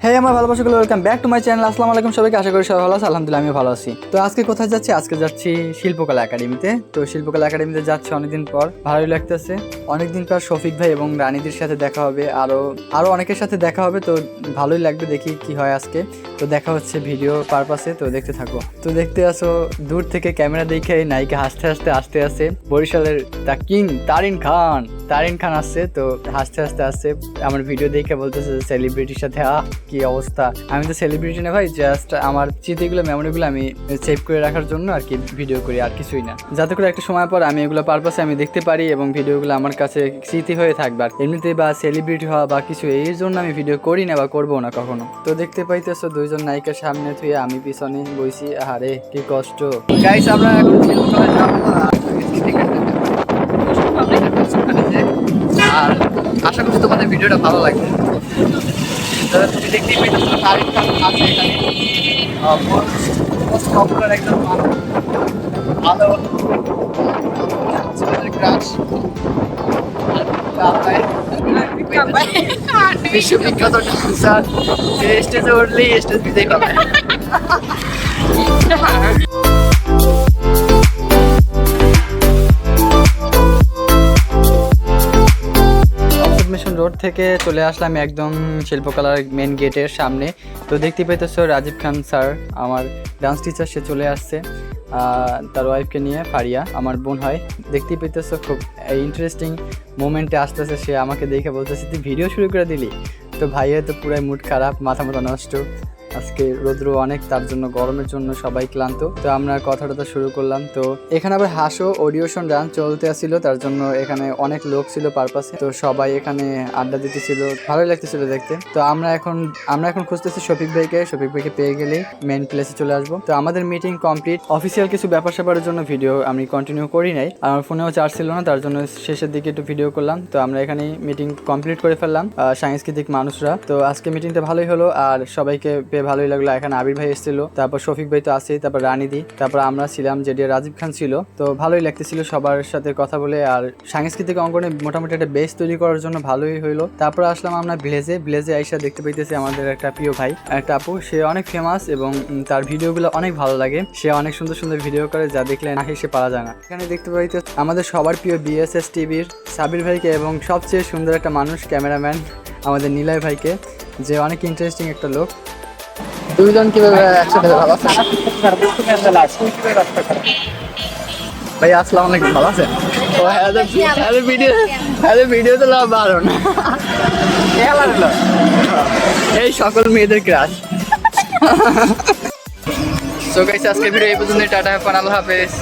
হ্যাঁ আমার ভালোবাসাগুলো welcome back to my channel. আসসালামু আলাইকুম সবাইকে, আশা করি সবাই ভালো আছে। আলহামদুলিল্লাহ আমিও ভালো আছি। তো আজকে কোথায় যাচ্ছি? আজকে যাচ্ছি শিল্পকলা একাডেমিতে। তো শিল্পকলা একাডেমিতে যাচ্ছি অনেকদিন পর, ভালোই লাগতেছে। অনেকদিন পর শফিক ভাই এবং রানীদের সাথে দেখা হবে, আরো অনেকের সাথে দেখা হবে। তো ভালোই লাগবে, দেখি কি হয় আজকে। তো দেখা হচ্ছে ভিডিও পারপাসে, তো দেখতে থাকো। তো দেখতে আসো দূর থেকে ক্যামেরা দেখে নায়িকা হাসতে হাসতে আসতে আসে। বরিশালের দ্য কিং তারিন খান আসছে, তো হাসতে হাসতে আসছে। আমার ভিডিও দেখে বলতেছে সেলিব্রিটির সাথে কি অবস্থা। আমি তো সেলিব্রিটি না ভাই, জাস্ট আমার স্মৃতিগুলো মেমোরিগুলো আমি সেভ করে রাখার জন্য আর কি ভিডিও করি, আর কিছুই না। যাতে করে একটা সময় পর আমি এগুলো পারপাসে আমি দেখতে পারি এবং ভিডিওগুলো আমার কাছে স্মৃতি হয়ে থাকবে। আর এমনিতে বা সেলিব্রিটি হওয়া বা কিছু এই জন্য আমি ভিডিও করি না বা করবো না কখনো। তো দেখতে পাইতেছো দুইজন নায়িকার সামনে থুয়ে আমি পিছনে বইছি। আরে কি কষ্ট গাইস, আমরা এখন শিল্পকলায় যাবো আর আশা করছি তোমাদের ভিডিওটা ভালো লাগবে। তুমি দেখতেই পেয়েছো তারিক খান আছে এখানে, মোস্ট পপুলার একজন মানুষ, ভালো ক্রাশ, বিশ্ববিখ্যাত ডান্সার, স্টেজে উঠলেই স্টেজ বিজয়ী পাবে। রোড থেকে চলে আসলাম একদম শিল্পকলার মেন গেটের সামনে। তো দেখতে পাইতেছো রাজীব খান স্যার, আমার ডান্স টিচার, সে চলে আসছে তার ওয়াইফকে নিয়ে। ফারিয়া আমার বোন হয়। দেখতেই পেতেছো খুব ইন্টারেস্টিং মোমেন্টে আসতেছে। সে আমাকে দেখে বলতেছে তুই ভিডিও শুরু করে দিলি। তো ভাইয়ের তো পুরাই মুড খারাপ, মাথা নষ্ট। আজকে রৌদ্র অনেক, তার জন্য গরমের জন্য সবাই ক্লান্ত। তো আমরা কথাটা শুরু করলাম। তো এখানে আবার হাসো অডিওশন ডান্স চলতে আসছিল, তার জন্য এখানে অনেক লোক ছিল পারপাসে। তো সবাই এখানে আড্ডা দিতেছিল, ভালোই লাগতেছিল দেখতে। তো আমরা এখন খুঁজতেছি শফিক ভাইকে পেয়ে গেলেই মেইন প্লেসে চলে আসবো। তো আমাদের মিটিং কমপ্লিট। অফিসিয়াল কিছু ব্যাপার স্যাপারের জন্য ভিডিও আমি কন্টিনিউ করি নাই, আমার ফোনেও চার্জ ছিল না, তার জন্য শেষের দিকে একটু ভিডিও করলাম। তো আমরা এখানে মিটিং কমপ্লিট করে ফেললাম সাংস্কৃতিক মানুষরা। তো আজকে মিটিংটা ভালোই হলো আর সবাইকে ভালোই লাগলো। এখানে আবির ভাই এসেছিল, তারপর শফিক ভাই তো আছেই, তারপর রানীদি, তারপর আমরা ছিলাম, যেটি রাজীব খান ছিল। তো ভালোই লাগতেছিল সবার সাথে কথা বলে। আর সাংস্কৃতিক অঙ্গনে মোটামুটি একটা বেস তৈরি করার জন্য ভালোই হইলো। তারপর আসলাম আমরা ভিলেজে আইসা দেখতে পাইতেছি আমাদের একটা প্রিয় ভাই, একটা আপু, সে অনেক ফেমাস এবং তার ভিডিওগুলো অনেক ভালো লাগে। সে অনেক সুন্দর সুন্দর ভিডিও করে, যা দেখলে না হেসে পারা যায় না। এখানে দেখতে পাইতে আমাদের সবার প্রিয় বিএসএস টিভির সাবির ভাইকে এবং সবচেয়ে সুন্দর একটা মানুষ ক্যামেরাম্যান আমাদের নিলয় ভাইকে, যে অনেক ইন্টারেস্টিং একটা লোক। দুইজন কিভাবে একসাথে ভালো আছে ভাই? আসসালামু আলাইকুম, ভালো আছেন? ও হ্যাঁ ভিডিও তো লাভ বারণ এই সকল মেয়েদের ক্রাশ। সো গাইস, আজকের ভিডিও এই পর্যন্ত। টাটা, আল্লাহ হাফেজ।